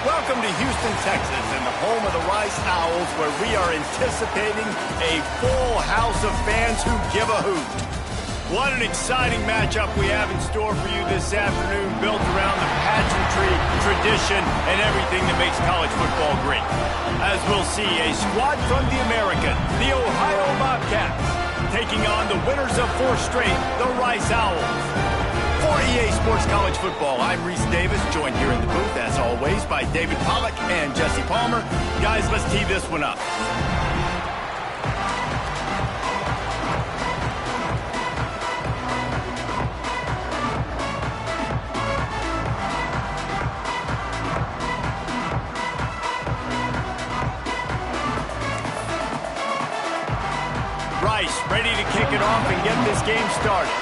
Welcome to Houston, Texas, and the home of the Rice Owls, where we are anticipating a full house of fans who give a hoot. What an exciting matchup we have in store for you this afternoon, built around the pageantry, tradition, and everything that makes college football great. As we'll see, a squad from the American, the Ohio Bobcats, taking on the winners of 4 straight, the Rice Owls. For EA Sports College Football, I'm Reese Davis, joined here in the booth, as always, by David Pollack and Jesse Palmer. Guys, let's tee this one up. Rice ready to kick it off and get this game started.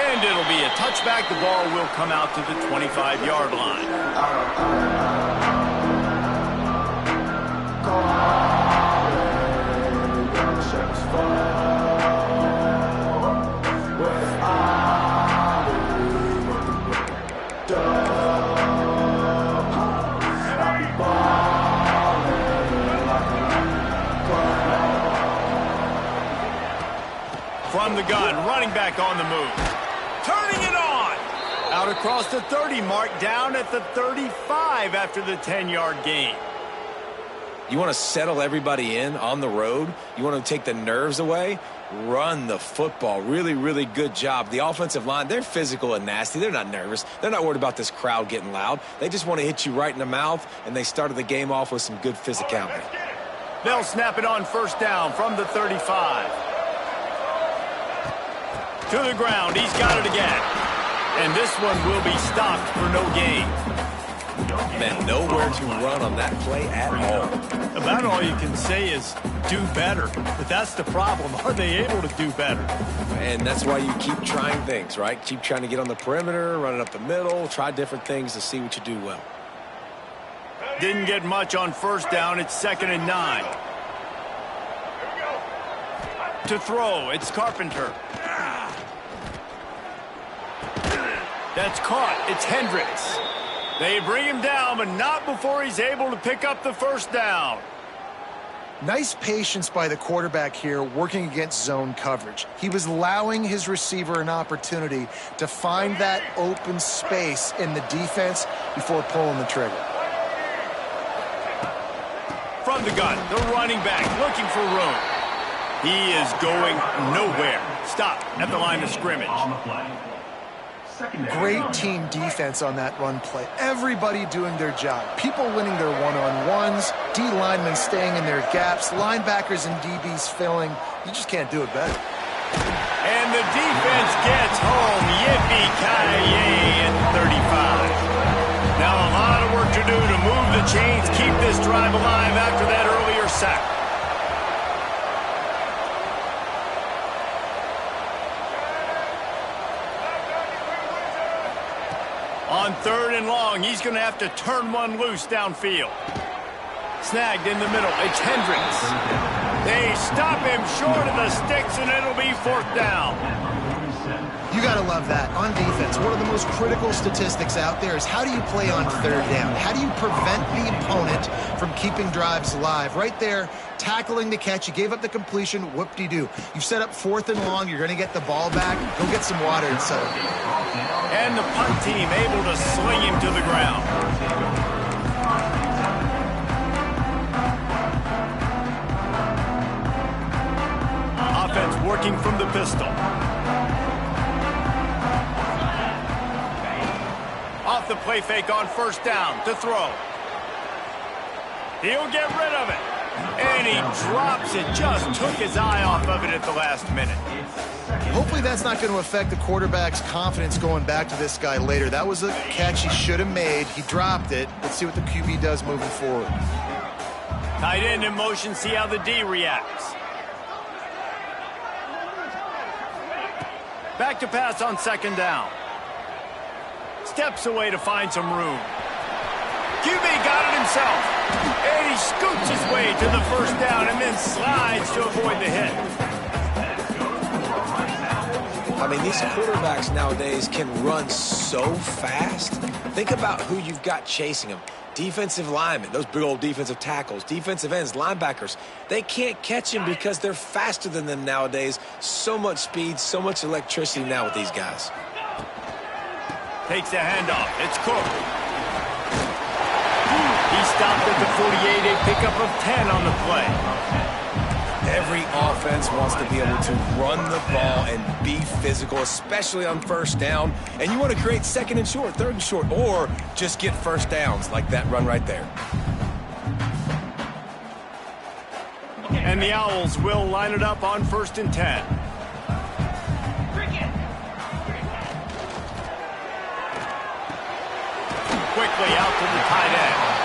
And it'll be a touchback. The ball will come out to the 25-yard line. From the gun, running back on the move. Turning it on! Out across the 30 mark, down at the 35 after the 10-yard gain. You want to settle everybody in on the road? You want to take the nerves away? Run the football. Really, really good job. The offensive line, they're physical and nasty. They're not nervous. They're not worried about this crowd getting loud. They just want to hit you right in the mouth, and they started the game off with some good physicality. They'll snap it on first down from the 35. To the ground, he's got it again. And this one will be stopped for no gain. Man, nowhere to run on that play at all. About all you can say is do better. But that's the problem. Are they able to do better? And that's why you keep trying things, right? Keep trying to get on the perimeter, run it up the middle, try different things to see what you do well. Didn't get much on first down. It's 2nd and 9. To throw, it's Carpenter. That's caught. It's Hendricks. They bring him down, but not before he's able to pick up the first down. Nice patience by the quarterback here working against zone coverage. He was allowing his receiver an opportunity to find that open space in the defense before pulling the trigger. From the gun, the running back looking for room. He is going nowhere. Stop at the line of scrimmage. Great team defense on that run play. Everybody doing their job. People winning their one-on-ones, D linemen staying in their gaps, linebackers and DBs filling. You just can't do it better. And the defense gets home. Yippee-ki-yay at 35. Now a lot of work to do to move the chains, keep this drive alive after that earlier sack. On 3rd and long, he's going to have to turn one loose downfield. Snagged in the middle. It's Hendricks. They stop him short of the sticks, and it'll be 4th down. You got to love that. On defense, one of the most critical statistics out there is how do you play on 3rd down? How do you prevent the opponent from keeping drives alive? Right there, tackling the catch. You gave up the completion. Whoop-de-doo. You've set up 4th and long. You're going to get the ball back. Go get some water and settle. And the punt team able to sling him to the ground. Offense working from the pistol. Off the play fake on first down to throw. He'll get rid of it. And he drops it. Just took his eye off of it at the last minute. Hopefully that's not going to affect the quarterback's confidence going back to this guy later. That was a catch he should have made. He dropped it. Let's see what the QB does moving forward. Tight end in motion. See how the D reacts. Back to pass on 2nd down. Steps away to find some room. QB got it himself. And he scoots his way to the first down and then slides to avoid the hit. I mean, these quarterbacks nowadays can run so fast. Think about who you've got chasing them. Defensive linemen, those big old defensive tackles, defensive ends, linebackers. They can't catch him because they're faster than them nowadays. So much speed, so much electricity now with these guys. Takes the handoff. It's Cook. He stopped at the 48, a pickup of 10 on the play. Every offense wants to be able to run the ball and be physical, especially on first down. And you want to create 2nd and short, 3rd and short, or just get first downs like that run right there. And the Owls will line it up on 1st and 10. Quickly out to the tight end.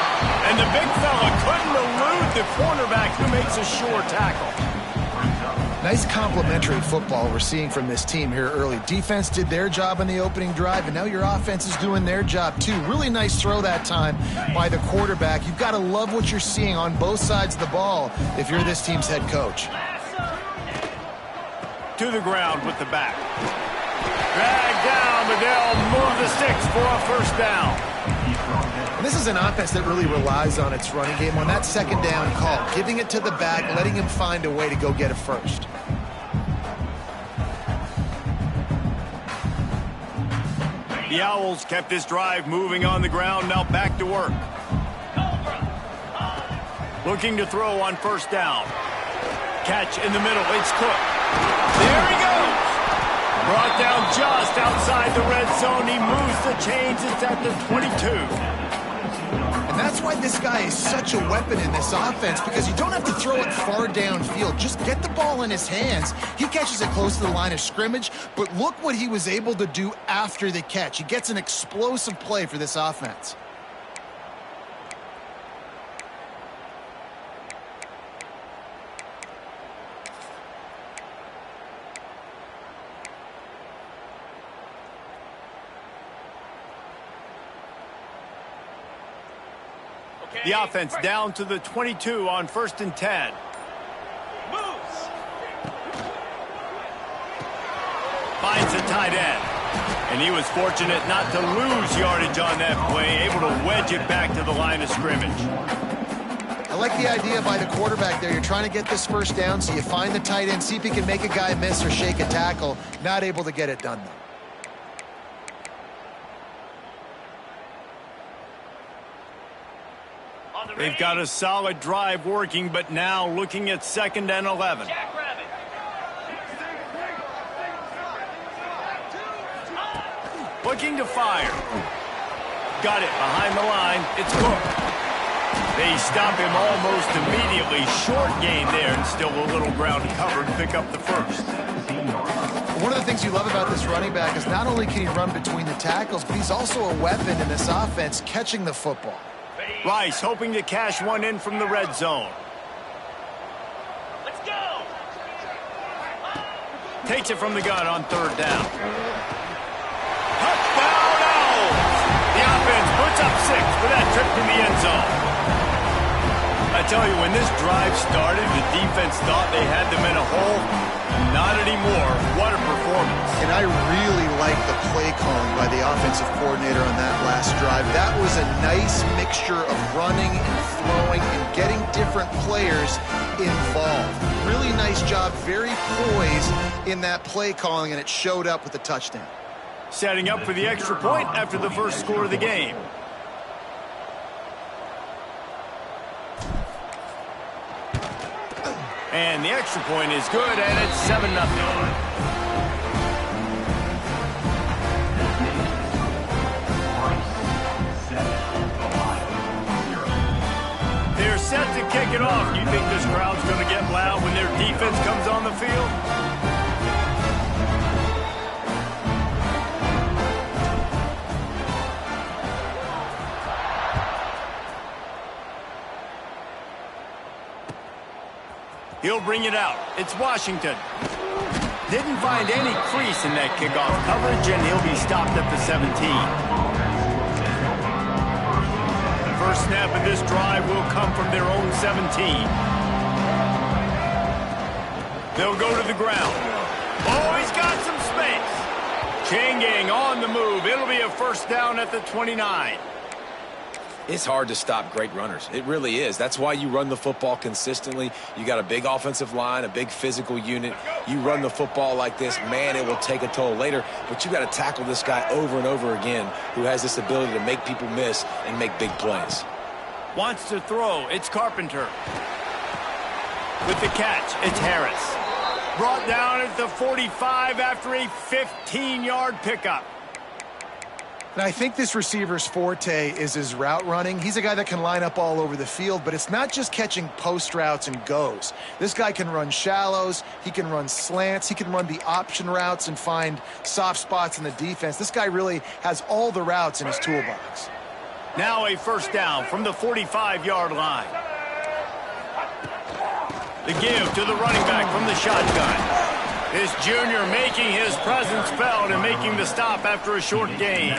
And the big fella couldn't elude the cornerback who makes a sure tackle. Nice complementary football we're seeing from this team here early. Defense did their job on the opening drive, and now your offense is doing their job too. Really nice throw that time by the quarterback. You've got to love what you're seeing on both sides of the ball if you're this team's head coach. To the ground with the back. Drag down, but they'll move the sticks for a first down. This is an offense that really relies on its running game. On that second down call, giving it to the back, letting him find a way to go get it first. The Owls kept this drive moving on the ground, now back to work. Looking to throw on first down. Catch in the middle, it's Cook. There he goes! Brought down just outside the red zone. He moves the chains, it's at the 22. And that's why this guy is such a weapon in this offense, because you don't have to throw it far downfield. Just get the ball in his hands. He catches it close to the line of scrimmage, but look what he was able to do after the catch. He gets an explosive play for this offense. The offense down to the 22 on 1st and 10. Moves. Finds a tight end. And he was fortunate not to lose yardage on that play, able to wedge it back to the line of scrimmage. I like the idea by the quarterback there. You're trying to get this first down, so you find the tight end, see if he can make a guy miss or shake a tackle. Not able to get it done, though. They've got a solid drive working, but now looking at 2nd and 11. Looking to fire. Got it behind the line. It's Cook. They stop him almost immediately. Short gain there, and still a little ground covered to pick up the first. One of the things you love about this running back is not only can he run between the tackles, but he's also a weapon in this offense, catching the football. Rice hoping to cash one in from the red zone. Let's go! Takes it from the gun on 3rd down. Touchdown Owls! The offense puts up 6 for that trip to the end zone. I tell you, when this drive started, the defense thought they had them in a hole. Not anymore. What a performance. And I really like the play calling by the offensive coordinator on that last drive. That was a nice mixture of running and throwing and getting different players involved. Really nice job, very poised in that play calling, and it showed up with the touchdown. Setting up for the extra point after the first score of the game. And the extra point is good, and it's 7-0. They're set to kick it off. Do you think this crowd's going to get loud when their defense comes on the field? He'll bring it out. It's Washington. Didn't find any crease in that kickoff coverage, and he'll be stopped at the 17. The first snap of this drive will come from their own 17. They'll go to the ground. Oh, he's got some space. Chain gang on the move. It'll be a first down at the 29. It's hard to stop great runners. It really is. That's why you run the football consistently. You got a big offensive line, a big physical unit. You run the football like this, man, it will take a toll later. But you got to tackle this guy over and over again who has this ability to make people miss and make big plays. Wants to throw. It's Carpenter. With the catch, it's Harris. Brought down at the 45 after a 15-yard pickup. And I think this receiver's forte is his route running. He's a guy that can line up all over the field, but it's not just catching post routes and goes. This guy can run shallows, he can run slants, he can run the option routes and find soft spots in the defense. This guy really has all the routes in his toolbox. Now a first down from the 45-yard line. The give to the running back from the shotgun. This junior making his presence felt and making the stop after a short gain.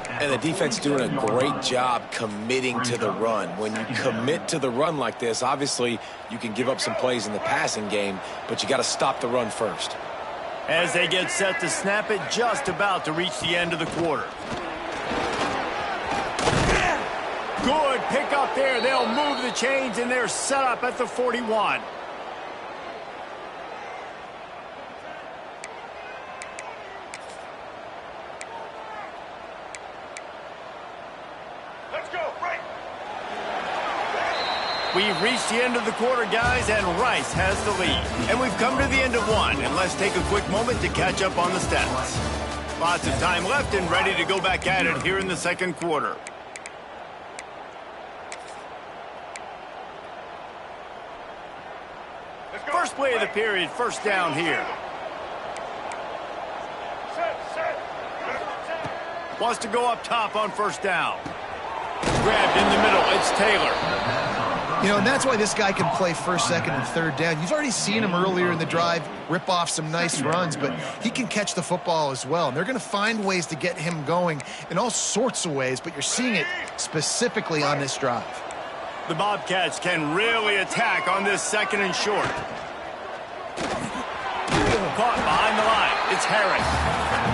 And the defense doing a great job committing to the run. When you commit to the run like this, obviously you can give up some plays in the passing game, but you got to stop the run first. As they get set to snap it, just about to reach the end of the quarter. Good pick up there. They'll move the chains, and they're set up at the 41. We've reached the end of the quarter, guys, and Rice has the lead. And we've come to the end of one, and let's take a quick moment to catch up on the stats. Lots of time left and ready to go back at it here in the second quarter. First play of the period, first down here. Wants to go up top on first down. Grabbed in the middle, it's Taylor. You know, and that's why this guy can play first, second, and third down. You've already seen him earlier in the drive rip off some nice runs, but he can catch the football as well. And they're going to find ways to get him going in all sorts of ways, but you're seeing it specifically on this drive. The Bobcats can really attack on this second and short. Caught behind the line. It's Harris.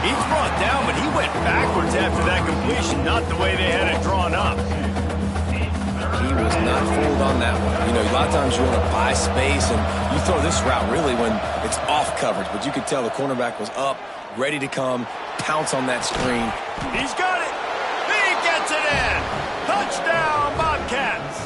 He's brought down, but he went backwards after that completion, not the way they had it drawn up. He was not fooled on that one. You know, a lot of times you want to buy space, and you throw this route really when it's off coverage. But you could tell the cornerback was up, ready to come, pounce on that screen. He's got it. He gets it in. Touchdown, Bobcats.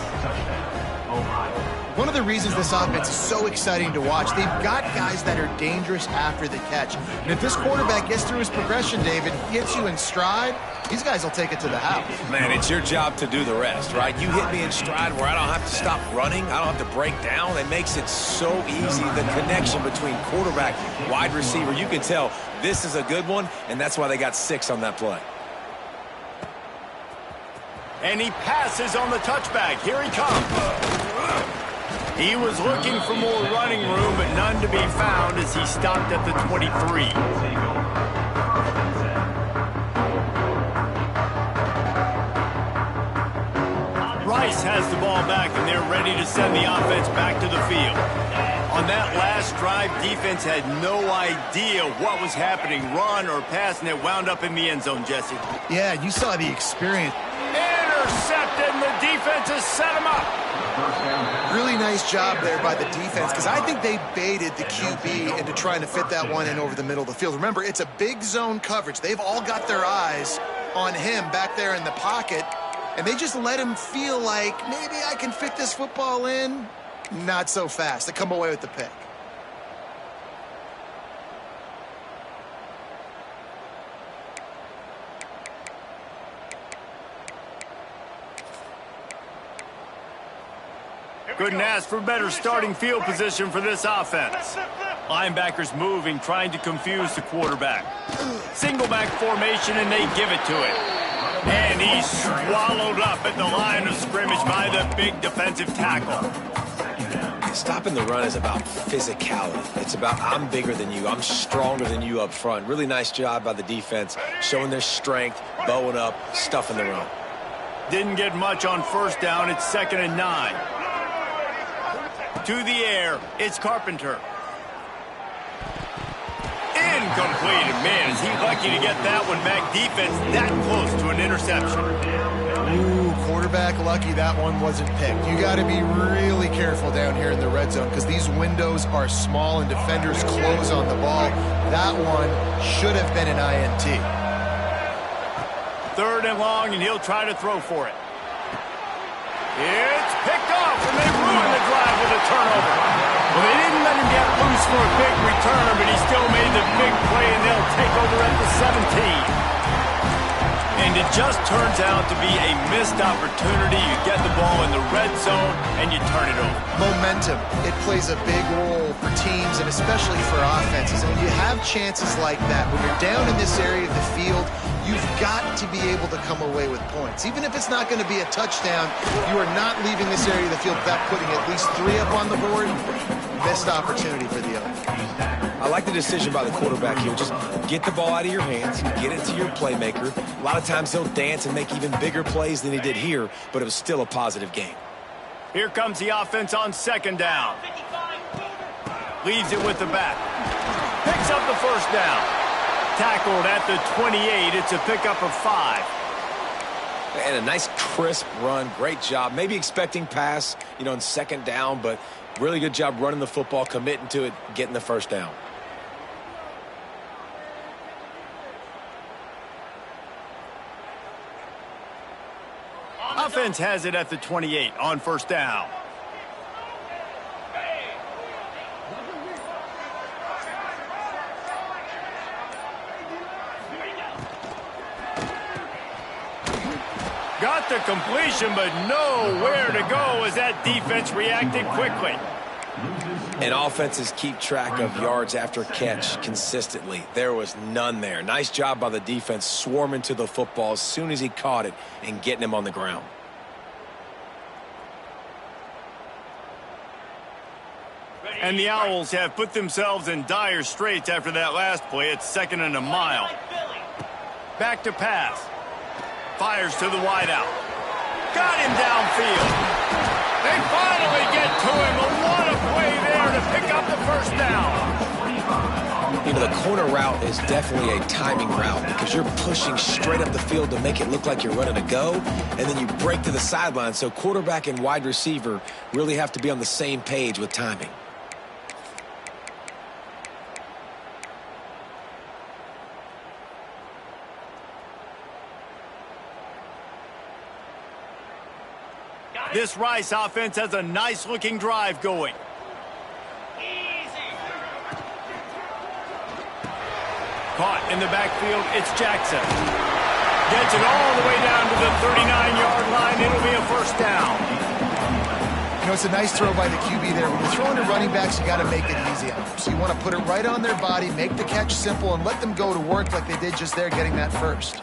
One of the reasons this offense is so exciting to watch, they've got guys that are dangerous after the catch. And if this quarterback gets through his progression, David, hits you in stride, these guys will take it to the house. Man, it's your job to do the rest, right? You hit me in stride where I don't have to stop running. I don't have to break down. It makes it so easy, the connection between quarterback, wide receiver. You can tell this is a good one, and that's why they got 6 on that play. And he passes on the touchback. Here he comes. He was looking for more running room, but none to be found as he stopped at the 23. Rice has the ball back, and they're ready to send the offense back to the field. On that last drive, defense had no idea what was happening, run or pass, and it wound up in the end zone, Jesse. Yeah, you saw the experience. Intercepted, and the defense has set him up. Really nice job there by the defense, because I think they baited the QB into trying to fit that one in over the middle of the field. Remember, it's a big zone coverage. They've all got their eyes on him back there in the pocket, and they just let him feel like, maybe I can fit this football in. Not so fast. They come away with the pick. Couldn't ask for better starting field position for this offense. Linebackers moving, trying to confuse the quarterback. Single back formation, and they give it to him. And he's swallowed up at the line of scrimmage by the big defensive tackle. Stopping the run is about physicality. It's about I'm bigger than you. I'm stronger than you up front. Really nice job by the defense, showing their strength, bowing up, stuffing the run. Didn't get much on first down. It's 2nd and 9. To the air, it's Carpenter. Incomplete. Man, is he lucky to get that one back. Defense that close to an interception. Ooh, quarterback lucky that one wasn't picked. You got to be really careful down here in the red zone because these windows are small and defenders close on the ball. That one should have been an INT. 3rd and long, and he'll try to throw for it. It's picked off, and they ruined the drive with a turnover. Well, they didn't let him get loose for a big return, but he still made the big play, and they'll take over at the 17. And it just turns out to be a missed opportunity. You get the ball in the red zone, and you turn it over. Momentum. It plays a big role for teams and especially for offenses. And when you have chances like that, when you're down in this area of the field, you've got to be able to come away with points. Even if it's not going to be a touchdown, you are not leaving this area of the field without putting at least 3 up on the board. Missed opportunity for the other. I like the decision by the quarterback here. Just get the ball out of your hands, get it to your playmaker. A lot of times he'll dance and make even bigger plays than he did here, but it was still a positive game. Here comes the offense on second down. Leaves it with the back. Picks up the first down. Tackled at the 28. It's a pickup of 5. And a nice crisp run. Great job. Maybe expecting pass, in second down, but really good job running the football, committing to it, getting the first down. Offense has it at the 28 on first down. Got the completion, but nowhere to go as that defense reacted quickly. And offenses keep track of yards after catch consistently. There was none there. Nice job by the defense swarming to the football as soon as he caught it and getting him on the ground. And the Owls have put themselves in dire straits after that last play. It's 2nd and a mile. Back to pass. Fires to the wideout. Got him downfield. They finally get to him. But what a play there to pick up the first down. The corner route is definitely a timing route because you're pushing straight up the field to make it look like you're running a go, and then you break to the sideline. So quarterback and wide receiver really have to be on the same page with timing. This Rice offense has a nice-looking drive going. Caught in the backfield, it's Jackson. Gets it all the way down to the 39-yard line. It'll be a first down. It's a nice throw by the QB there. When you're throwing to running backs, you got to make it easy on them. So you want to put it right on their body, make the catch simple, and let them go to work like they did just there, getting that first.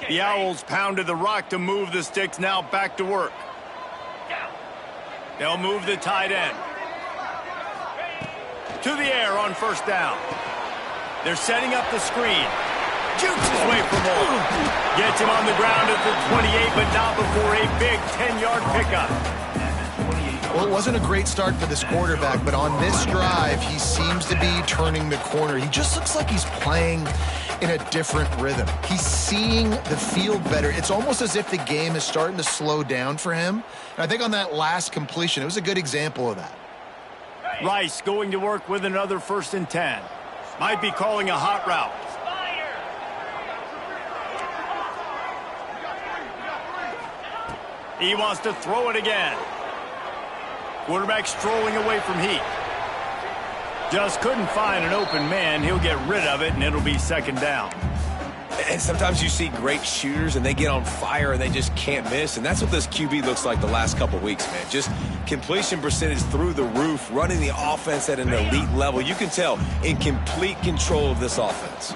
The Owls pounded the rock to move the sticks, now back to work. They'll move the tight end. To the air on first down. They're setting up the screen. Jukes his way for more. Gets him on the ground at the 28, but not before a big 10-yard pickup. Well, it wasn't a great start for this quarterback, but on this drive, he seems to be turning the corner. He just looks like he's playing in a different rhythm. He's seeing the field better. It's almost as if the game is starting to slow down for him. And I think on that last completion, it was a good example of that. Rice going to work with another 1st and 10. Might be calling a hot route. He wants to throw it again. Quarterback strolling away from heat. Just couldn't find an open man. He'll get rid of it, and it'll be 2nd down. And sometimes you see great shooters, and they get on fire, and they just can't miss. And that's what this QB looks like the last couple weeks, man. Just completion percentage through the roof, running the offense at an elite level. You can tell in complete control of this offense.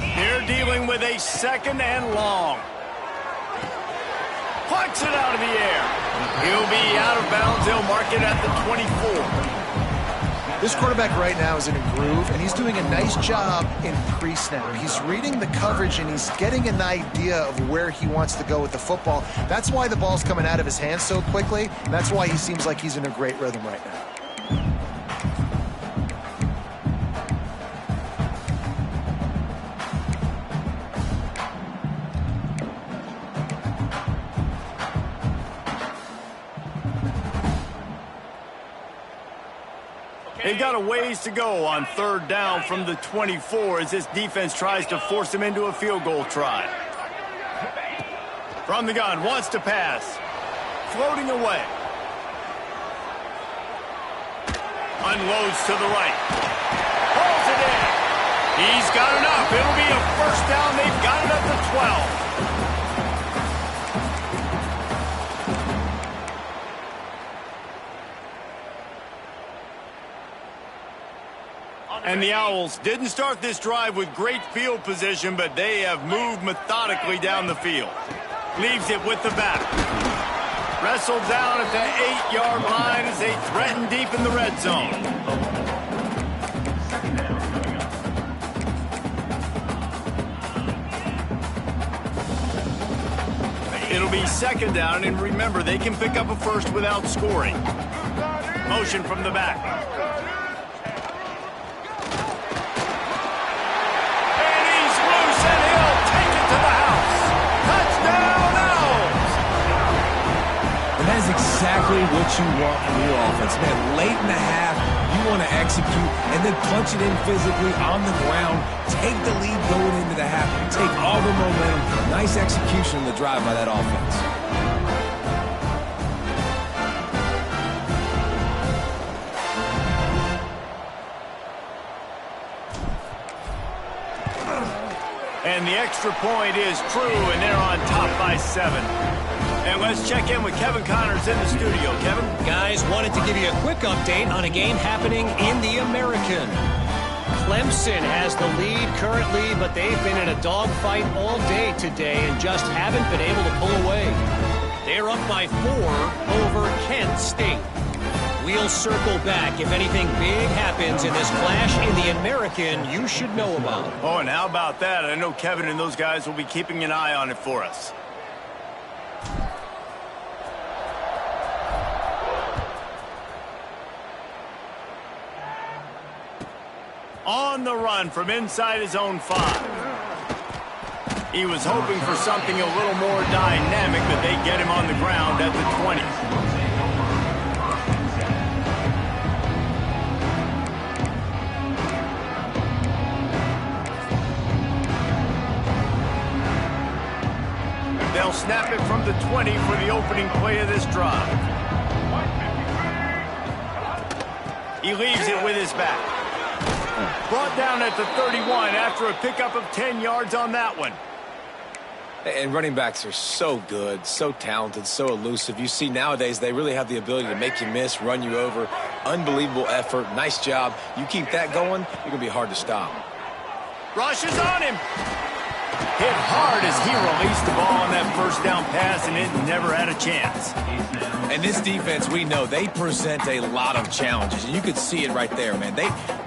They're dealing with a 2nd and long. Plucks it out of the air. He'll be out of bounds. They'll mark it at the 24. This quarterback right now is in a groove, and he's doing a nice job in pre-snap. He's reading the coverage, and he's getting an idea of where he wants to go with the football. That's why the ball's coming out of his hands so quickly, and that's why he seems like he's in a great rhythm right now. They've got a ways to go on 3rd down from the 24 as this defense tries to force him into a field goal try. From the gun, wants to pass. Floating away. Unloads to the right. Pulls it in. He's got enough. It'll be a first down. They've got it up to 12. And the Owls didn't start this drive with great field position, but they have moved methodically down the field. Leaves it with the back. Wrestled down at the 8-yard line as they threaten deep in the red zone. It'll be second down, and remember, they can pick up a first without scoring. Motion from the back. Exactly what you want from your offense, man. Late in the half, you want to execute and then punch it in physically on the ground. Take the lead going into the half. Take all the momentum. Nice execution in the drive by that offense. And the extra point is true, and they're on top by 7. And let's check in with Kevin Connors in the studio. Kevin? Guys, wanted to give you a quick update on a game happening in the American. Clemson has the lead currently, but they've been in a dogfight all day today and just haven't been able to pull away. They're up by 4 over Kent State. We'll circle back if anything big happens in this clash in the American you should know about. Oh, and how about that? I know Kevin and those guys will be keeping an eye on it for us. On the run from inside his own 5. He was hoping for something a little more dynamic, but they get him on the ground at the 20. They'll snap it from the 20 for the opening play of this drive. He leaves it with his back. Brought down at the 31 after a pickup of 10 yards on that one. And running backs are so good, so talented, so elusive. You see nowadays they really have the ability to make you miss, run you over. Unbelievable effort. Nice job. You keep that going, you're going to be hard to stop. Rushes on him. Hit hard as he released the ball on that first down pass, and it never had a chance. And this defense, we know, they present a lot of challenges. And you could see it right there, man.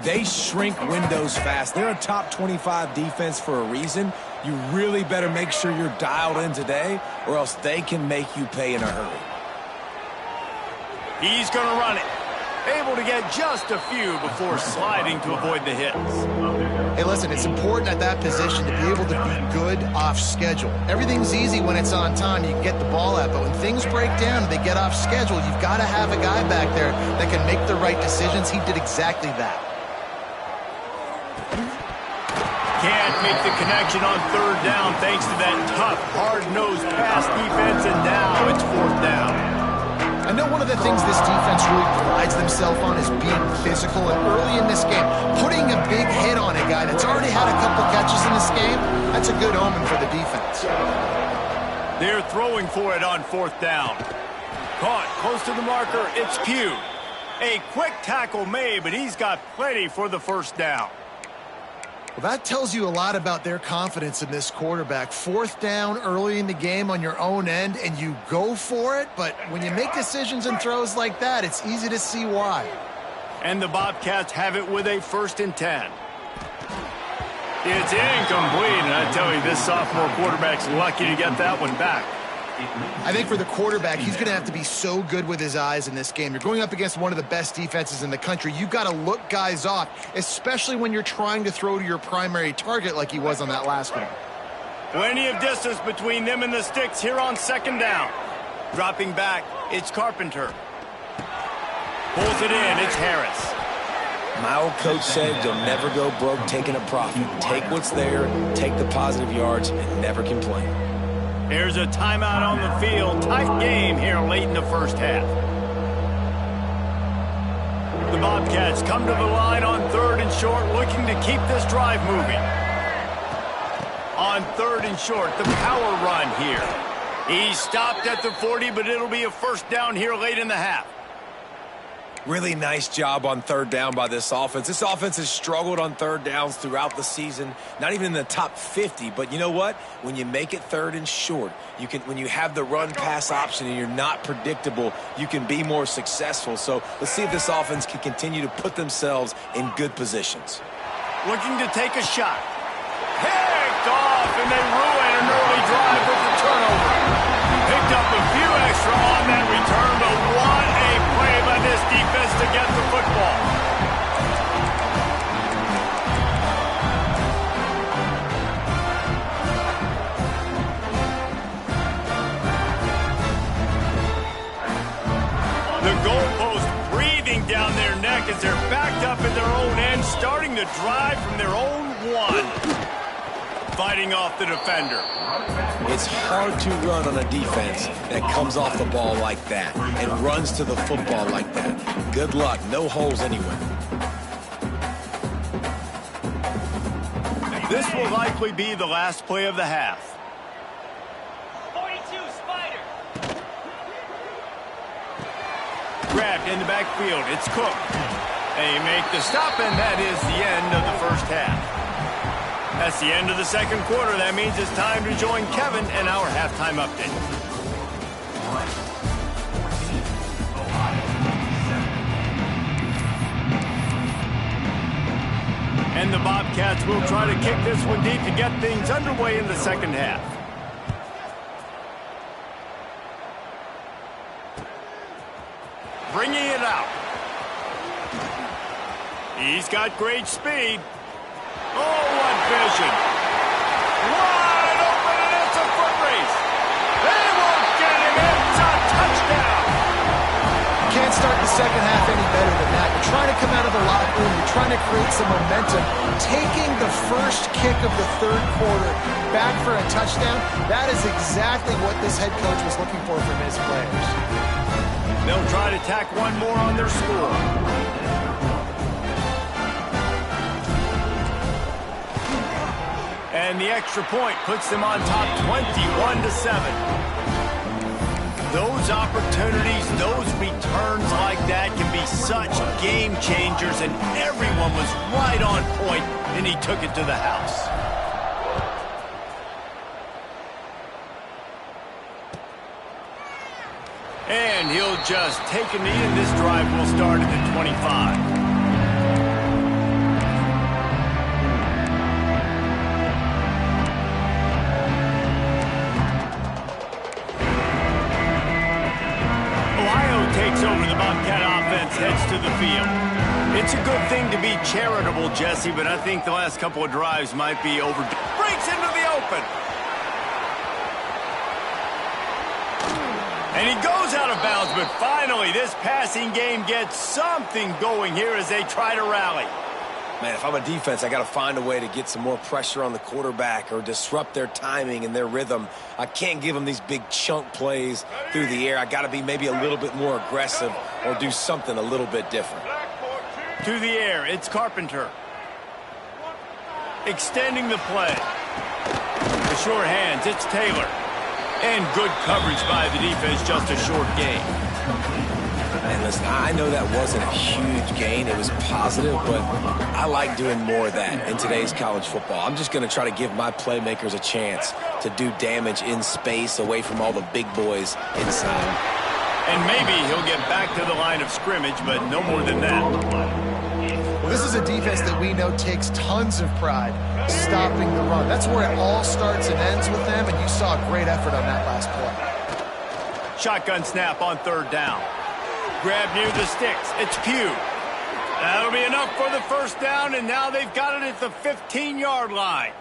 They shrink windows fast. They're a top 25 defense for a reason. You really better make sure you're dialed in today, or else they can make you pay in a hurry. He's going to run it. Able to get just a few before sliding to avoid the hits. Hey, listen, it's important at that position to be able to be good off schedule. Everything's easy when it's on time. You can get the ball out, but when things break down, they get off schedule. You've got to have a guy back there that can make the right decisions. He did exactly that. Can't make the connection on third down thanks to that tough, hard-nosed pass defense, and now it's fourth down. I know one of the things this defense really prides themselves on is being physical, and early in this game, putting a big hit on a guy that's already had a couple catches in this game, that's a good omen for the defense. They're throwing for it on fourth down. Caught close to the marker, it's Pugh. A quick tackle made, but he's got plenty for the first down. Well, that tells you a lot about their confidence in this quarterback. Fourth down early in the game on your own end, and you go for it. But when you make decisions and throws like that, it's easy to see why. And the Bobcats have it with a 1st and 10. It's incomplete, and I tell you, this sophomore quarterback's lucky to get that one back. I think for the quarterback, he's going to have to be so good with his eyes in this game. You're going up against one of the best defenses in the country. You've got to look guys off, especially when you're trying to throw to your primary target like he was on that last one. Plenty of distance between them and the sticks here on second down. Dropping back, it's Carpenter. Pulls it in, it's Harris. My old coach said you'll never go broke taking a profit. Take what's there, take the positive yards, and never complain. There's a timeout on the field. Tight game here late in the first half. The Bobcats come to the line on 3rd and short, looking to keep this drive moving. On 3rd and short, the power run here. He stopped at the 40, but it'll be a first down here late in the half. Really nice job on 3rd down by this offense. This offense has struggled on 3rd downs throughout the season, not even in the top 50. But you know what? When you make it 3rd and short, when you have the run-pass option and you're not predictable, you can be more successful. So let's see if this offense can continue to put themselves in good positions. Looking to take a shot. Picked off, and they ruin an early drive with the turnover. Picked up a few extra on that return, but what a play by this defense to get the football. The goalpost breathing down their neck as they're backed up at their own end, starting to drive from their own one. Fighting off the defender. It's hard to run on a defense that comes off the ball like that and runs to the football like that. Good luck. No holes anywhere. This will likely be the last play of the half. 42, Spider. Grabbed in the backfield. It's Cook. They make the stop, and that is the end of the first half. That's the end of the second quarter. That means it's time to join Kevin in our halftime update. And the Bobcats will try to kick this one deep to get things underway in the second half. Bringing it out. He's got great speed. Oh, what vision. Wide open, and it's a foot race. They won't get him. It's a touchdown. You can't start the second half any better than that. You're trying to come out of the locker room. You're trying to create some momentum. Taking the first kick of the third quarter back for a touchdown, that is exactly what this head coach was looking for from his players. They'll try to tack one more on their score. And the extra point puts them on top 21-7. Those opportunities, those returns like that can be such game changers, and everyone was right on point, and he took it to the house. And he'll just take a knee, and this drive will start at the 25. Takes over the Bobcat offense, heads to the field. It's a good thing to be charitable, Jesse, but I think the last couple of drives might be over. Breaks into the open. And he goes out of bounds, but finally this passing game gets something going here as they try to rally. Man, if I'm a defense, I got to find a way to get some more pressure on the quarterback or disrupt their timing and their rhythm. I can't give them these big chunk plays through the air. I got to be maybe a little bit more aggressive or do something a little bit different. To the air, it's Carpenter. Extending the play. The short hands, it's Taylor. And good coverage by the defense, just a short gain. And listen, I know that wasn't a huge gain. It was positive, but I like doing more of that in today's college football. I'm just going to try to give my playmakers a chance to do damage in space away from all the big boys inside. And maybe he'll get back to the line of scrimmage, but no more than that. Well, this is a defense that we know takes tons of pride stopping the run. That's where it all starts and ends with them, and you saw a great effort on that last play. Shotgun snap on 3rd down. Grab near the sticks. It's Pugh. That'll be enough for the first down, and now they've got it at the 15-yard line.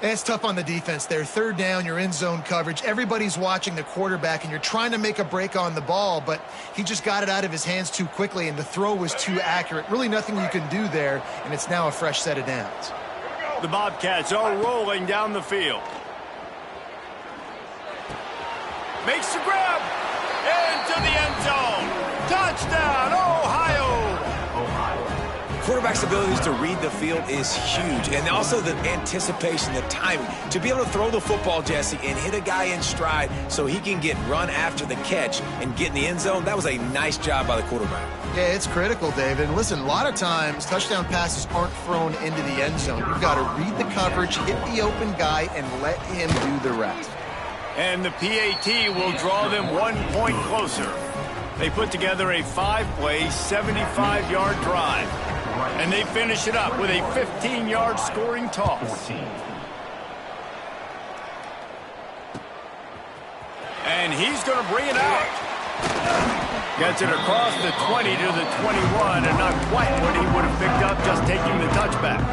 And it's tough on the defense there. 3rd down, you're in zone coverage. Everybody's watching the quarterback, and you're trying to make a break on the ball, but he just got it out of his hands too quickly, and the throw was too accurate. Really nothing you can do there, and it's now a fresh set of downs. The Bobcats are rolling down the field. Makes the grab. Into the end zone. Touchdown, Ohio! Quarterback's abilities to read the field is huge, and also the anticipation, the timing. To be able to throw the football, Jesse, and hit a guy in stride so he can get run after the catch and get in the end zone, that was a nice job by the quarterback. Yeah, it's critical, David. And listen, a lot of times touchdown passes aren't thrown into the end zone. You've got to read the coverage, hit the open guy, and let him do the rest. And the PAT will draw them 1 point closer. They put together a 5-play, 75-yard drive. And they finish it up with a 15-yard scoring toss. And he's going to bring it out. Gets it across the 20 to the 21, and not quite what he would have picked up just taking the touchback.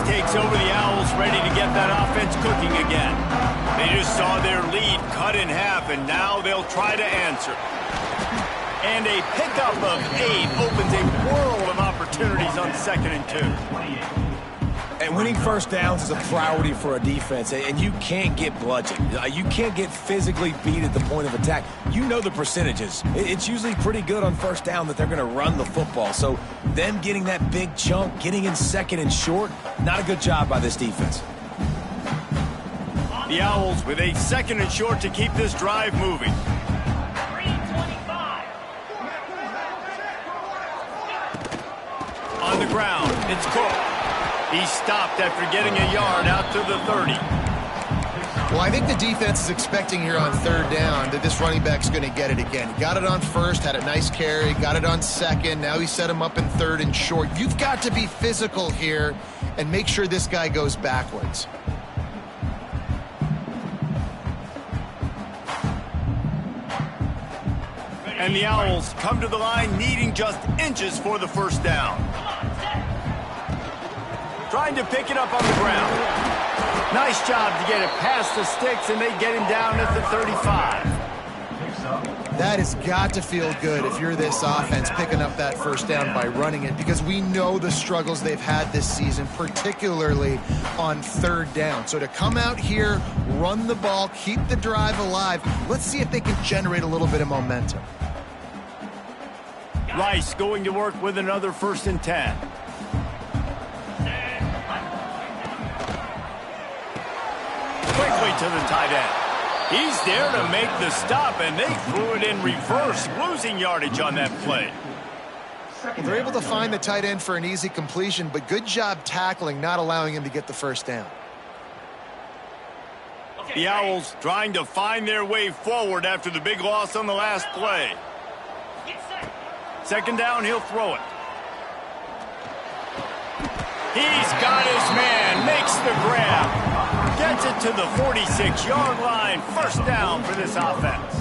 Takes over the Owls, ready to get that offense cooking again. They just saw their lead cut in half, and now they'll try to answer. And a pickup of 8 opens a world of opportunities on 2nd and 2. And winning first downs is a priority for a defense, and you can't get bludgeoned. You can't get physically beat at the point of attack. You know the percentages. It's usually pretty good on first down that they're going to run the football. So them getting that big chunk, getting in 2nd and short, not a good job by this defense. The Owls with a 2nd and short to keep this drive moving. 325. On the ground, it's Cook. He stopped after getting a yard out to the 30. Well, I think the defense is expecting here on 3rd down that this running back's going to get it again. He got it on 1st, had a nice carry, got it on 2nd. Now he set him up in 3rd and short. You've got to be physical here and make sure this guy goes backwards. And the Owls come to the line needing just inches for the first down. Trying to pick it up on the ground. Nice job to get it past the sticks, and they get him down at the 35. That has got to feel good if you're this offense picking up that first down by running it, because we know the struggles they've had this season, particularly on 3rd down. So to come out here, run the ball, keep the drive alive, let's see if they can generate a little bit of momentum. Rice going to work with another 1st and 10. Quickly to the tight end. He's there to make the stop, and they threw it in reverse, losing yardage on that play. They're able to find the tight end for an easy completion, but good job tackling, not allowing him to get the first down. The Owls trying to find their way forward after the big loss on the last play. 2nd down, he'll throw it. He's got his man, makes the grab. Gets it to the 46-yard line. First down for this offense.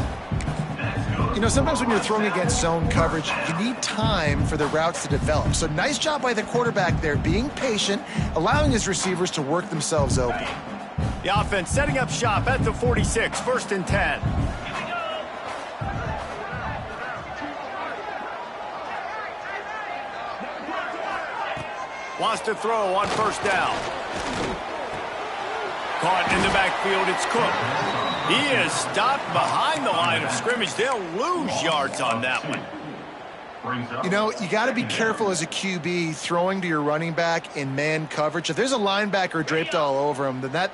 You know, sometimes when you're throwing against zone coverage, you need time for the routes to develop. So nice job by the quarterback there, being patient, allowing his receivers to work themselves open. The offense setting up shop at the 46, 1st and 10. Wants to throw on 1st down. Caught in the backfield, it's Cook. He is stopped behind the line of scrimmage. They'll lose yards on that one. You know, you got to be careful as a QB throwing to your running back in man coverage. If there's a linebacker draped all over him, then that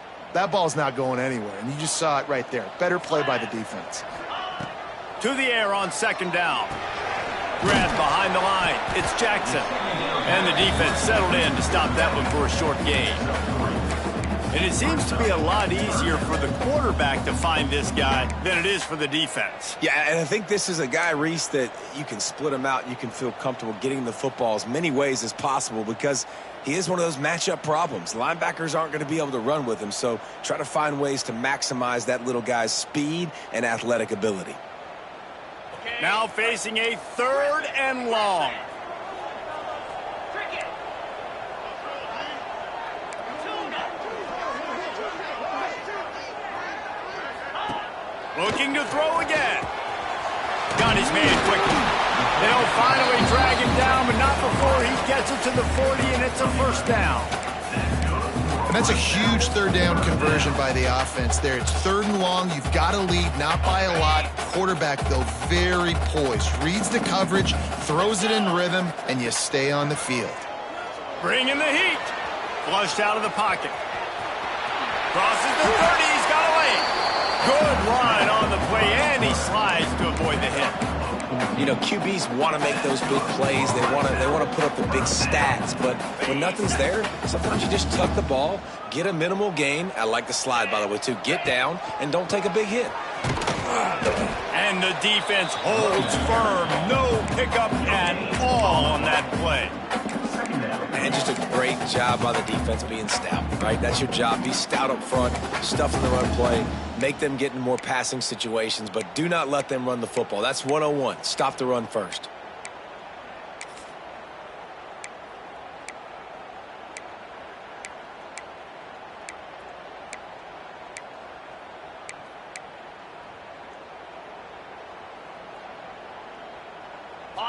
ball's not going anywhere. And you just saw it right there. Better play by the defense. To the air on 2nd down. Grabbed behind the line. It's Jackson. And the defense settled in to stop that one for a short gain. And it seems to be a lot easier for the quarterback to find this guy than it is for the defense. Yeah, and I think this is a guy, Reese, that you can split him out. You can feel comfortable getting the football as many ways as possible because he is one of those matchup problems. Linebackers aren't going to be able to run with him, so try to find ways to maximize that little guy's speed and athletic ability. Now facing a 3rd and long. Looking to throw again. Got his man quickly. They They'll finally drag him down, but not before he gets it to the 40, and it's a first down. And that's a huge third down conversion by the offense there. It's 3rd and long. You've got to lead, not by a lot. Quarterback, though, very poised. Reads the coverage, throws it in rhythm, and you stay on the field. Bringing the heat. Flushed out of the pocket. Crosses the 30. He's got away. Good line on the play, and he slides to avoid the hit. You know, QBs want to make those big plays. They want to put up the big stats. But when nothing's there, sometimes you just tuck the ball, get a minimal gain. I like the slide, by the way, too. Get down and don't take a big hit. And the defense holds firm. No pickup at all on that play. And just a great job by the defense being stout, right? That's your job. Be stout up front, stuff in the run play, make them get in more passing situations, but do not let them run the football. That's 101. Stop the run first.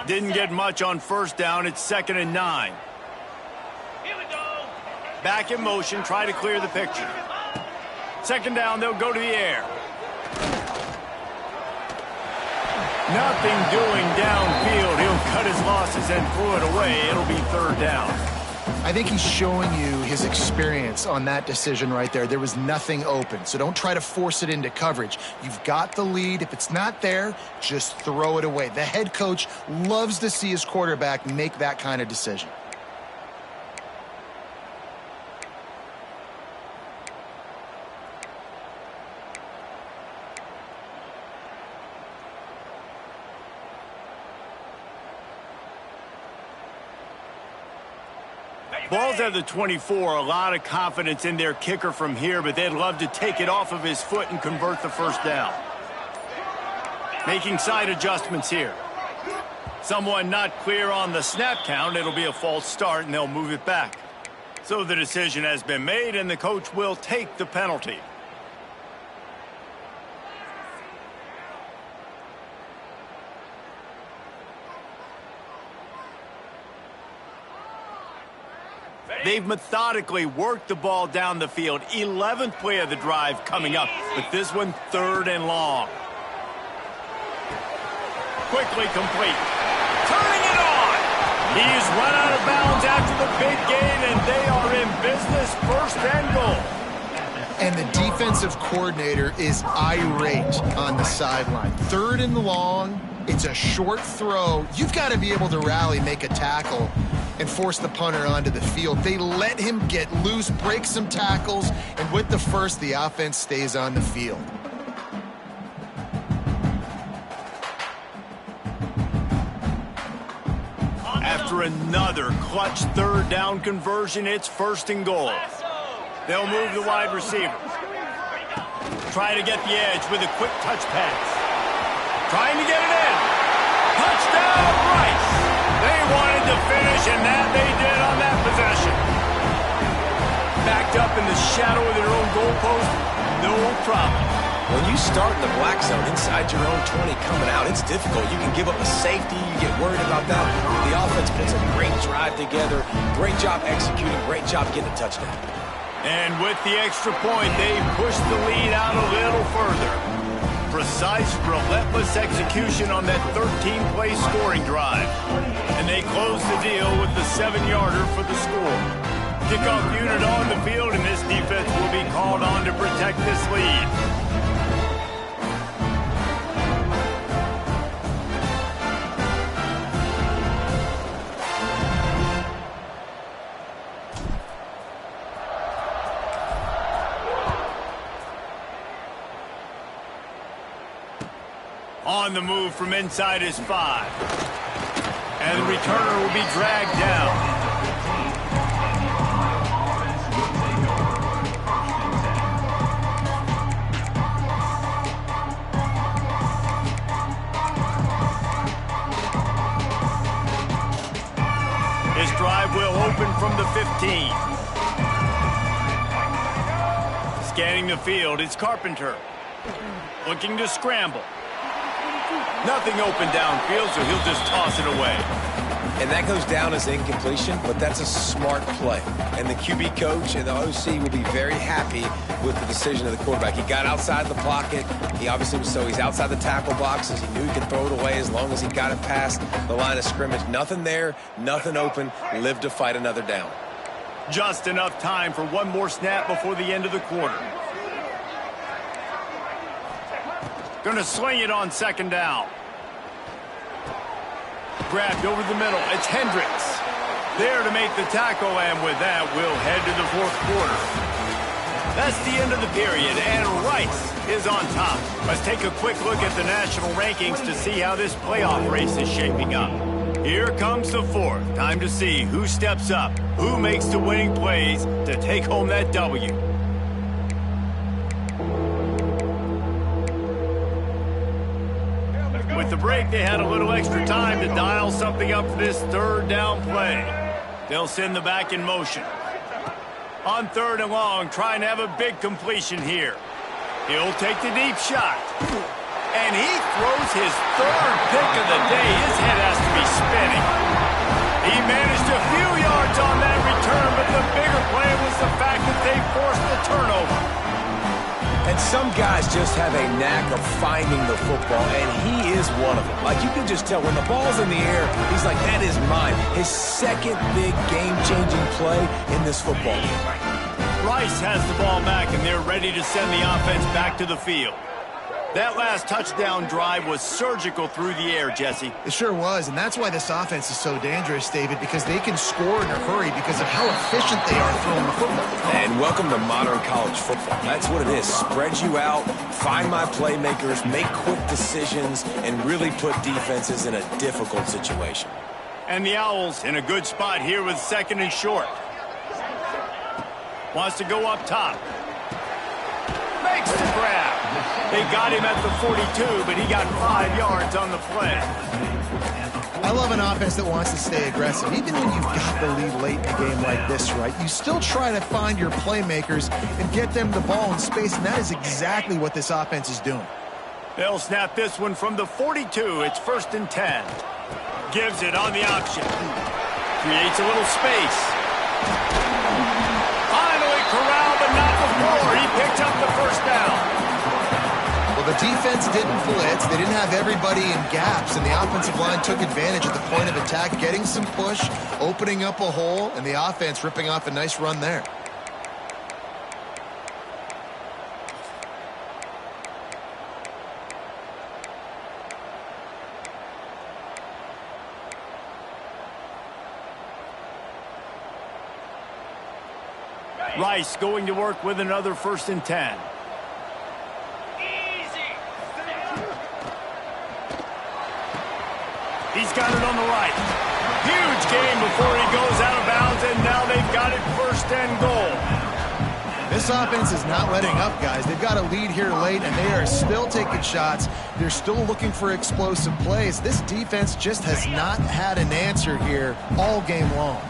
Didn't get much on first down. It's 2nd and 9. Here we go. Back in motion, try to clear the picture. 2nd down, they'll go to the air. Nothing doing downfield. He'll cut his losses and throw it away. It'll be 3rd down. I think he's showing you his experience on that decision right there. There was nothing open, so don't try to force it into coverage. You've got the lead. If it's not there, just throw it away. The head coach loves to see his quarterback make that kind of decision. Ball's at the 24. A lot of confidence in their kicker from here, but they'd love to take it off of his foot and convert the first down. Making side adjustments here. Someone not clear on the snap count. It'll be a false start, and they'll move it back. So the decision has been made, and the coach will take the penalty. They've methodically worked the ball down the field. 11th play of the drive coming up, but this one 3rd and long. Quickly complete. Turning it on. He's run out of bounds after the big gain, and they are in business. 1st and goal. And the defensive coordinator is irate on the sideline. 3rd and long. It's a short throw. You've got to be able to rally, make a tackle, and force the punter onto the field. They let him get loose, break some tackles, and with the first, the offense stays on the field. After another clutch 3rd down conversion, it's 1st and goal. They'll move the wide receiver. Try to get the edge with a quick touch pass. Trying to get it in. Touchdown, Rice. They wanted to finish, and that they did on that possession. Backed up in the shadow of their own goalpost, no problem. When you start in the black zone inside your own 20 coming out, it's difficult. You can give up a safety. You get worried about that. The offense puts a great drive together. Great job executing. Great job getting a touchdown. And with the extra point, they push the lead out a little further. Precise, relentless execution on that 13-play scoring drive. And they close the deal with the 7-yarder for the score. Kickoff unit on the field, and this defense will be called on to protect this lead. On the move from inside his 5. And the returner will be dragged down. This drive will open from the 15. Scanning the field, it's Carpenter. Looking to scramble. Nothing open downfield, so he'll just toss it away. And that goes down as incompletion, but that's a smart play. And the QB coach and the OC will be very happy with the decision of the quarterback. He got outside the pocket. He obviously was he's outside the tackle boxes. He knew he could throw it away as long as he got it past the line of scrimmage. Nothing there, nothing open. Live to fight another down. Just enough time for one more snap before the end of the quarter. Going to swing it on second down. Grabbed over the middle. It's Hendricks. There to make the tackle, and with that, we'll head to the fourth quarter. That's the end of the period, and Rice is on top. Let's take a quick look at the national rankings to see how this playoff race is shaping up. Here comes the fourth. Time to see who steps up, who makes the winning plays to take home that W. With the break, they had a little extra time to dial something up for this third down play. They'll send the back in motion. On third and long, trying to have a big completion here. He'll take the deep shot. And he throws his third pick of the day. His head has to be spinning. He managed a few yards on that return, but the bigger play was the fact that they forced the turnover. And some guys just have a knack of finding the football, and he is one of them. Like, you can just tell when the ball's in the air, he's like, that is mine. His second big game-changing play in this football game. Rice has the ball back, and they're ready to send the offense back to the field. That last touchdown drive was surgical through the air, Jesse. It sure was, and that's why this offense is so dangerous, David, because they can score in a hurry because of how efficient they are throwing the football. And welcome to modern college football. That's what it is. Spread you out, find my playmakers, make quick decisions, and really put defenses in a difficult situation. And the Owls in a good spot here with second and short. Wants to go up top. Makes the grab. They got him at the 42, but he got 5 yards on the play. I love an offense that wants to stay aggressive. Even when you've got the lead late in a game like this, right, you still try to find your playmakers and get them the ball in space, and that is exactly what this offense is doing. They'll snap this one from the 42. It's 1st and 10. Gives it on the option. Creates a little space. Finally corralled, but not before. He picked up the first down. Well, the defense didn't blitz. They didn't have everybody in gaps, and the offensive line took advantage at the point of attack, getting some push, opening up a hole, and the offense ripping off a nice run there. Rice going to work with another 1st and 10. He's got it on the right. Huge gain before he goes out of bounds, and now they've got it 1st and goal. This offense is not letting up, guys. They've got a lead here late, and they are still taking shots. They're still looking for explosive plays. This defense just has not had an answer here all game long.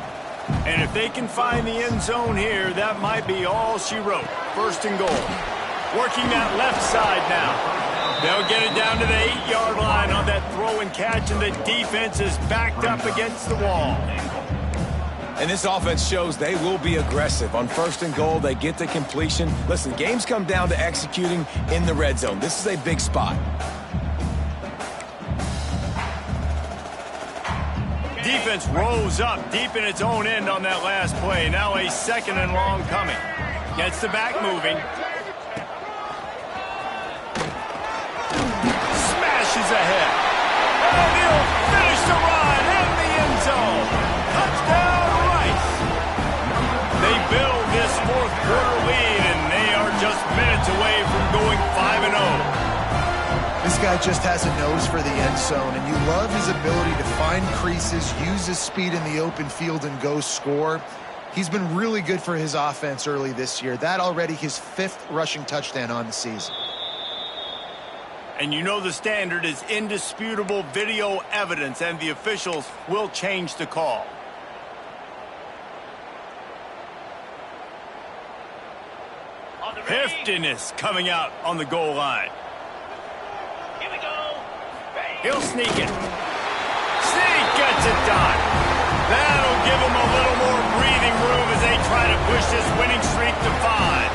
And if they can find the end zone here, that might be all she wrote. 1st and goal. Working that left side now. They'll get it down to the 8-yard line on that throw and catch, and the defense is backed up against the wall. And this offense shows they will be aggressive. On 1st and goal, they get the completion. Listen, games come down to executing in the red zone. This is a big spot. Defense rose up deep in its own end on that last play. Now a 2nd and long coming. Gets the back moving. Smashes ahead. And he'll finish the run in the end zone. Touchdown, Rice. They build this 4th quarter lead, and they are just minutes away from going 5-0. This guy just has a nose for the end zone, and you love his ability to find creases, use his speed in the open field, and go score. He's been really good for his offense early this year. That already his 5th rushing touchdown on the season. And you know the standard is indisputable video evidence, and the officials will change the call. Heftiness coming out on the goal line. Here we go. He'll sneak it. Sneak gets it done. That'll give him a little more breathing room as they try to push this winning streak to 5.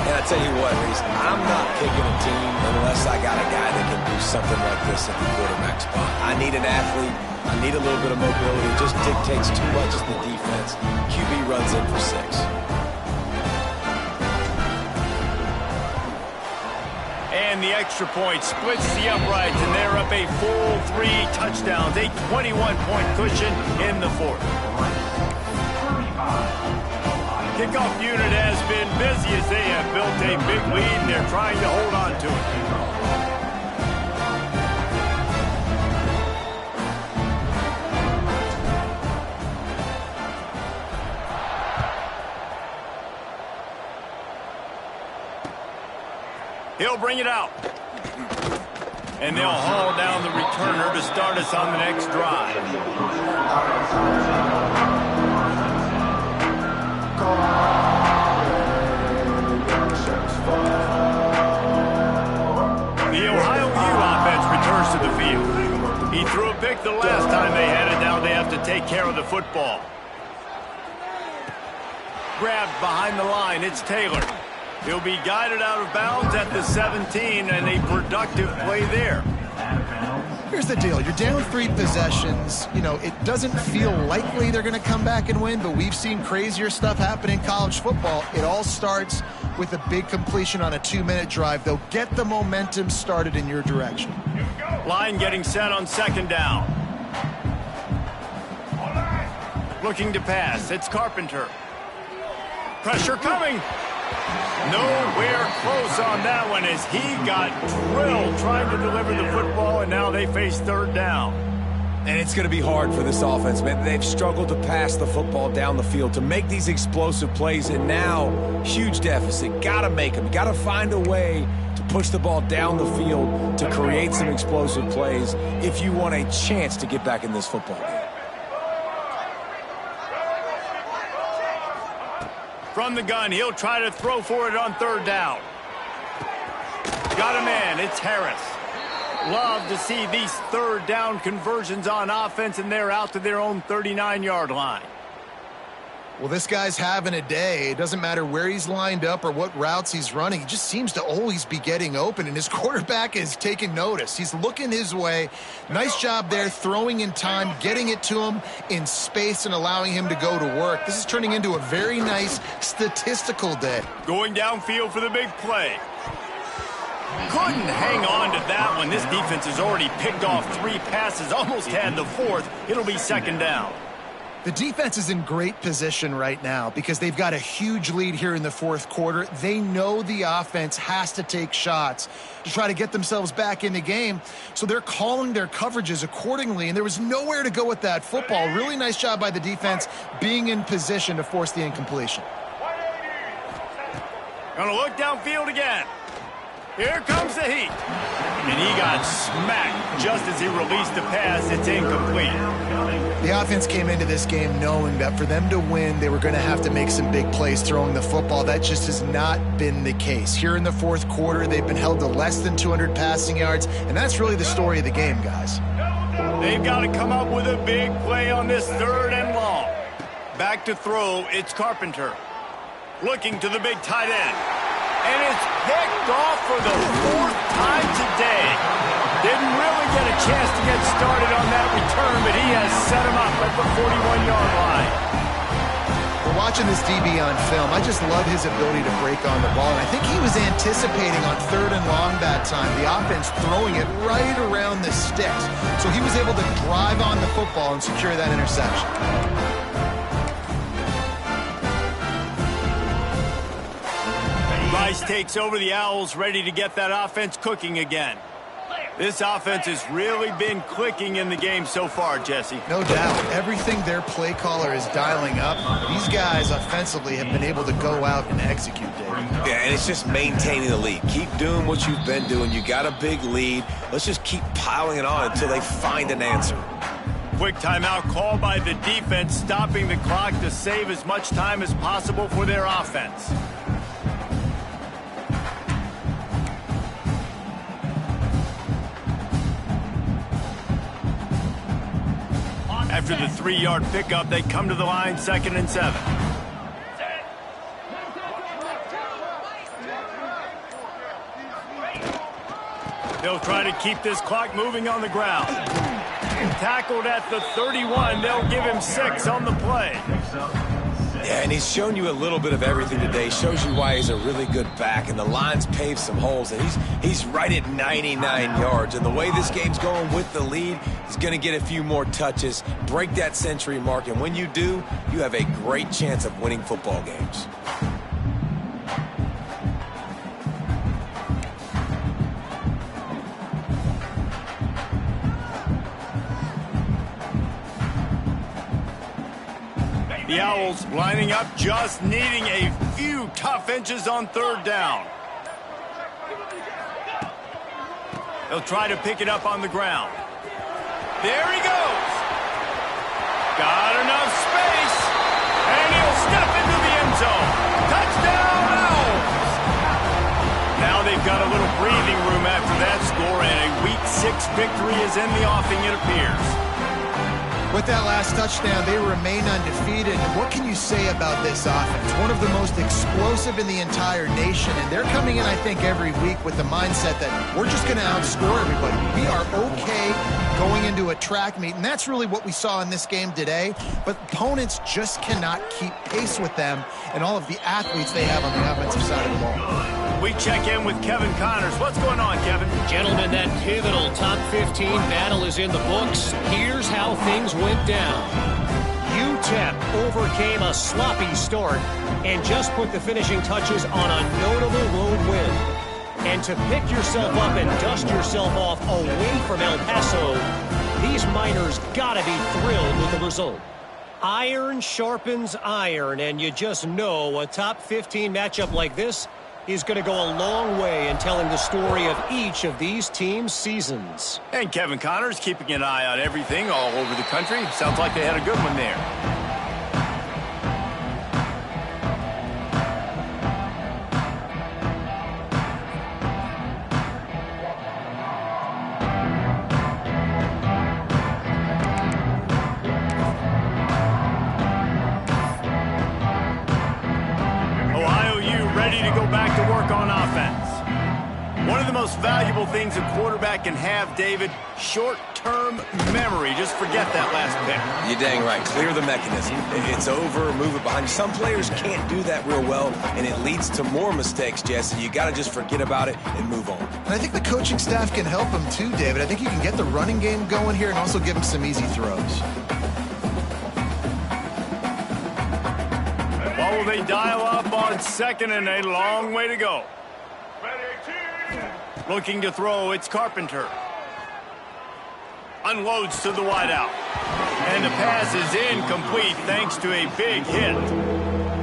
And I tell you what, Reese, I'm not picking a team unless I got a guy that can do something like this at the quarterback spot. I need an athlete. I need a little bit of mobility. It just dictates too much in the defense. QB runs in for 6. And the extra point splits the uprights, and they're up a full 3 touchdowns, a 21-point cushion in the 4th. Kickoff unit has been busy as they have built a big lead, and they're trying to hold on to it. He'll bring it out. And they'll haul down the returner to start us on the next drive. The Ohio U offense returns to the field. He threw a pick the last time they had it. Now they have to take care of the football. Grabbed behind the line. It's Taylor. He'll be guided out of bounds at the 17, and a productive play there. Here's the deal. You're down 3 possessions. You know, it doesn't feel likely they're going to come back and win, but we've seen crazier stuff happen in college football. It all starts with a big completion on a 2-minute drive. They'll get the momentum started in your direction. Line getting set on 2nd down. Looking to pass. It's Carpenter. Pressure coming. Nowhere close on that one as he got drilled trying to deliver the football, and now they face 3rd down. And it's going to be hard for this offense, man. They've struggled to pass the football down the field, to make these explosive plays, and now huge deficit. Got to make them. Got to find a way to push the ball down the field to create some explosive plays if you want a chance to get back in this football game. From the gun, he'll try to throw for it on 3rd down. Got a man, it's Harris. Love to see these 3rd down conversions on offense, and they're out to their own 39-yard line. Well, this guy's having a day. It doesn't matter where he's lined up or what routes he's running. He just seems to always be getting open, and his quarterback is taking notice. He's looking his way. Nice job there, throwing in time, getting it to him in space and allowing him to go to work. This is turning into a very nice statistical day. Going downfield for the big play. Couldn't hang on to that one. This defense has already picked off 3 passes, almost had the 4th. It'll be 2nd down. The defense is in great position right now because they've got a huge lead here in the 4th quarter. They know the offense has to take shots to try to get themselves back in the game, so they're calling their coverages accordingly, and there was nowhere to go with that football. Really nice job by the defense being in position to force the incompletion. Gonna look downfield again. Here comes the heat. And he got smacked just as he released the pass. It's incomplete. The offense came into this game knowing that for them to win, they were going to have to make some big plays throwing the football. That just has not been the case. Here in the 4th quarter, they've been held to less than 200 passing yards, and that's really the story of the game, guys. They've got to come up with a big play on this 3rd and long. Back to throw, it's Carpenter. Looking to the big tight end. And it's picked off for the 4th time today. Didn't really get a chance to get started on that return, but he has set him up at the 41-yard line. We're watching this DB on film. I just love his ability to break on the ball, and I think he was anticipating on 3rd and long that time, the offense throwing it right around the sticks. So he was able to drive on the football and secure that interception. Rice takes over the Owls, ready to get that offense cooking again. This offense has really been clicking in the game so far, Jesse. No doubt. Everything their play caller is dialing up, these guys offensively have been able to go out and execute, David. Yeah, and it's just maintaining the lead. Keep doing what you've been doing. You got a big lead. Let's just keep piling it on until they find an answer. Quick timeout called by the defense, stopping the clock to save as much time as possible for their offense. After the 3-yard pickup, they come to the line 2nd and 7. They'll try to keep this clock moving on the ground. Tackled at the 31. They'll give him 6 on the play. Yeah, and he's shown you a little bit of everything today. Shows you why he's a really good back, and the line's paved some holes, and he's right at 99 yards. And the way this game's going with the lead, he's going to get a few more touches, break that century mark, and when you do, you have a great chance of winning football games. The Owls lining up, just needing a few tough inches on 3rd down. They'll try to pick it up on the ground. There he goes. Got enough space. And he'll step into the end zone. Touchdown, Owls. Now they've got a little breathing room after that score, and a Week 6 victory is in the offing, it appears. With that last touchdown, they remain undefeated. And what can you say about this offense? One of the most explosive in the entire nation. And they're coming in, I think, every week with the mindset that we're just going to outscore everybody. We are okay going into a track meet. And that's really what we saw in this game today. But opponents just cannot keep pace with them and all of the athletes they have on the offensive side of the ball. We check in with Kevin Connors. What's going on, Kevin? Gentlemen, that pivotal top 15 battle is in the books. Here's how things went down. UTEP overcame a sloppy start and just put the finishing touches on a notable road win. And to pick yourself up and dust yourself off away from El Paso, these Miners gotta be thrilled with the result. Iron sharpens iron, and you just know a top 15 matchup like this is going to go a long way in telling the story of each of these teams' seasons. And Kevin Connors keeping an eye on everything all over the country. Sounds like they had a good one there. Ready to go back to work on offense. One of the most valuable things a quarterback can have, David, short-term memory. Just forget that last pick. You're dang right. Clear the mechanism. It's over, move it behind you. Some players can't do that real well, and it leads to more mistakes, Jesse. You got to just forget about it and move on. And I think the coaching staff can help him too, David. I think you can get the running game going here and also give him some easy throws. What will they dial up on 2nd and a long way to go? Looking to throw, it's Carpenter. Unloads to the wideout. And the pass is incomplete thanks to a big hit.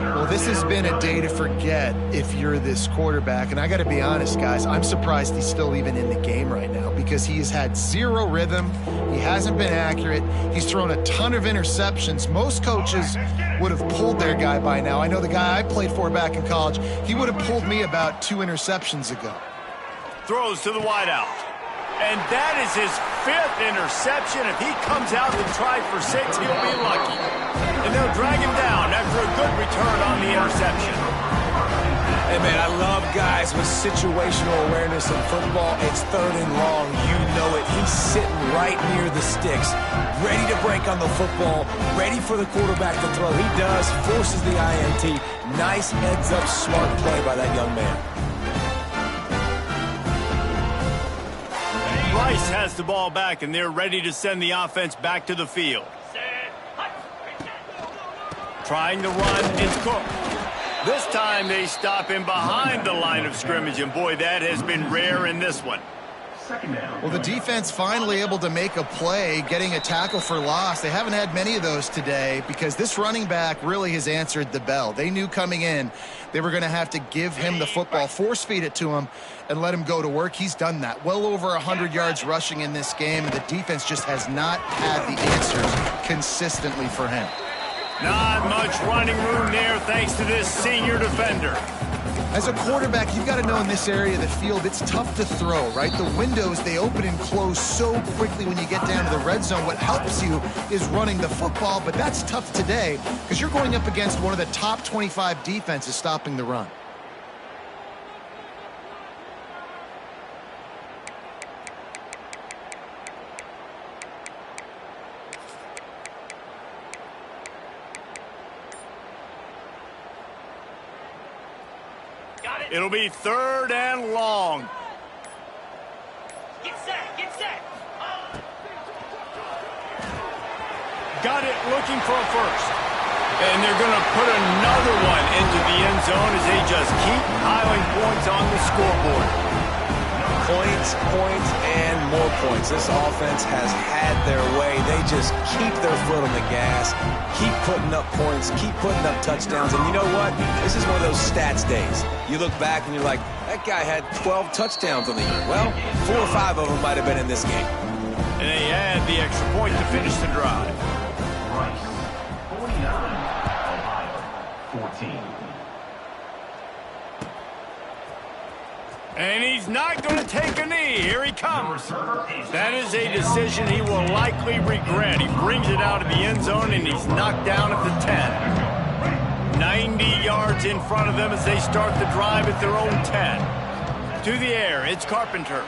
Well, this has been a day to forget if you're this quarterback. And I got to be honest, guys, I'm surprised he's still even in the game right now because he has had zero rhythm. He hasn't been accurate. He's thrown a ton of interceptions. Most coaches would have pulled their guy by now. I know the guy I played for back in college, he would have pulled me about 2 interceptions ago. Throws to the wideout. And that is his 5th interception. If he comes out and tries for 6, he'll be lucky. And they'll drag him down after a good return on the interception. Hey, man, I love guys with situational awareness in football. It's 3rd and long. You know it. He's sitting right near the sticks, ready to break on the football, ready for the quarterback to throw. He does, forces the INT. Nice heads-up, smart play by that young man. Rice has the ball back, and they're ready to send the offense back to the field. Trying to run, it's Cook. This time they stop him behind the line of scrimmage, and boy, that has been rare in this one. Well, the defense finally able to make a play, getting a tackle for loss. They haven't had many of those today because this running back really has answered the bell. They knew coming in they were going to have to give him the football, force feed it to him, and let him go to work. He's done that. Well over 100 yards rushing in this game, and the defense just has not had the answers consistently for him. Not much running room there thanks to this senior defender. As a quarterback, you've got to know in this area of the field, it's tough to throw, right? The windows, they open and close so quickly when you get down to the red zone. What helps you is running the football, but that's tough today because you're going up against one of the top 25 defenses stopping the run. It'll be 3rd and long. Get set, get set. Got it looking for a first. And they're going to put another one into the end zone as they just keep piling points on the scoreboard. Points, points, and more points. This offense has had their way. They just keep their foot on the gas, keep putting up points, keep putting up touchdowns. And you know what? This is one of those stats days. You look back and you're like, that guy had 12 touchdowns on the year. Well, 4 or 5 of them might have been in this game. And they add the extra point to finish the drive. Rice, 49, Ohio, 14. And he's not going to take a knee. Here he comes. That is a decision he will likely regret. He brings it out of the end zone, and he's knocked down at the 10. 90 yards in front of them as they start the drive at their own 10. To the air, it's Carpenter.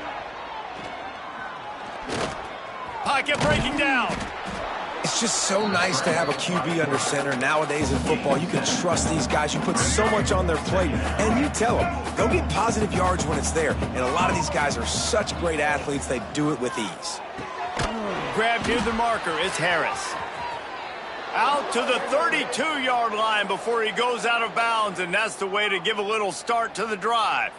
Pocket breaking down. It's just so nice to have a QB under center. Nowadays in football, you can trust these guys. You put so much on their plate, and you tell them, go get positive yards when it's there. And a lot of these guys are such great athletes, they do it with ease. Grabbed near the marker, it's Harris. Out to the 32-yard line before he goes out of bounds, and that's the way to give a little start to the drive.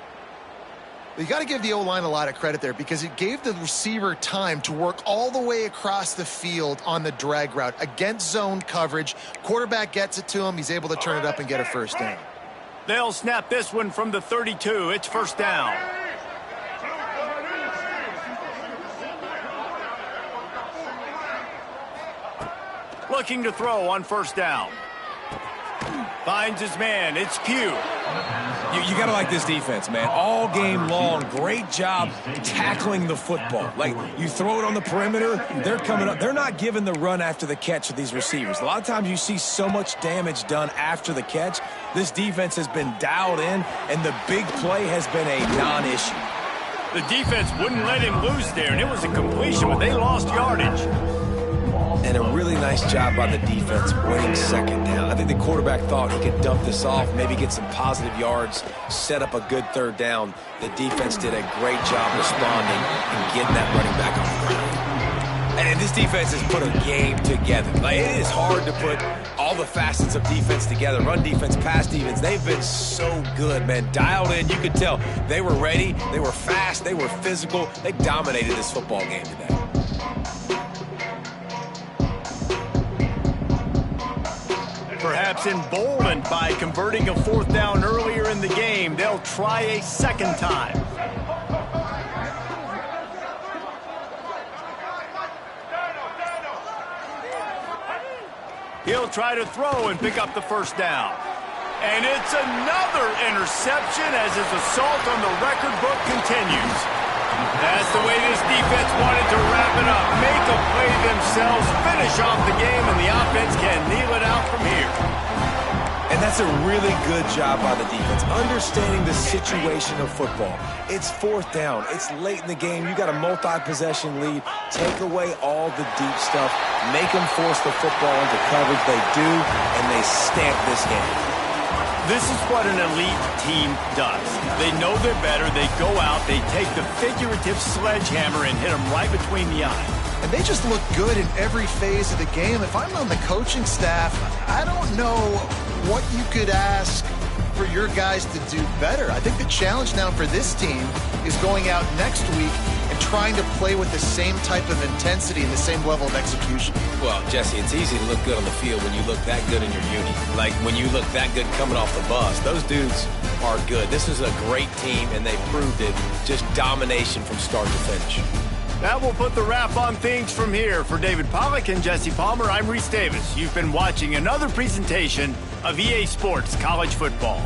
You got to give the O-line a lot of credit there because it gave the receiver time to work all the way across the field on the drag route against zone coverage. Quarterback gets it to him. He's able to turn it up and get a first down. They'll snap this one from the 32. It's first down. Looking to throw on first down. Finds his man. It's Q. You got to like this defense, man. All game long, great job tackling the football. Like, you throw it on the perimeter, they're coming up. They're not giving the run after the catch with these receivers. A lot of times you see so much damage done after the catch. This defense has been dialed in, and the big play has been a non-issue. The defense wouldn't let him lose there, and it was a completion, but they lost yardage. And a really nice job by the defense winning second down. I think the quarterback thought he could dump this off, maybe get some positive yards, set up a good third down. The defense did a great job responding and getting that running back on the ground. And this defense has put a game together. Like, it is hard to put all the facets of defense together. Run defense, pass defense. They've been so good, man. Dialed in. You could tell they were ready. They were fast. They were physical. They dominated this football game today. Perhaps emboldened by converting a fourth down earlier in the game, they'll try a second time. He'll try to throw and pick up the first down. And it's another interception as his assault on the record book continues. That's the way this defense wanted to wrap it up. Make a play themselves, finish off the game, and the offense can kneel it out from here. And that's a really good job by the defense, understanding the situation of football. It's fourth down. It's late in the game. You got a multi-possession lead. Take away all the deep stuff. Make them force the football into coverage. They do, and they stamp this game. This is what an elite team does. They know they're better. They go out. They take the figurative sledgehammer and hit them right between the eyes. And they just look good in every phase of the game. If I'm on the coaching staff, I don't know what you could ask for your guys to do better. I think the challenge now for this team is going out next week and trying to play with the same type of intensity and the same level of execution. Well, Jesse, it's easy to look good on the field when you look that good in your uni. Like when you look that good coming off the bus. Those dudes are good. This is a great team, and they proved it. Just domination from start to finish. That will put the wrap on things from here. For David Pollack and Jesse Palmer, I'm Reese Davis. You've been watching another presentation of EA Sports College Football.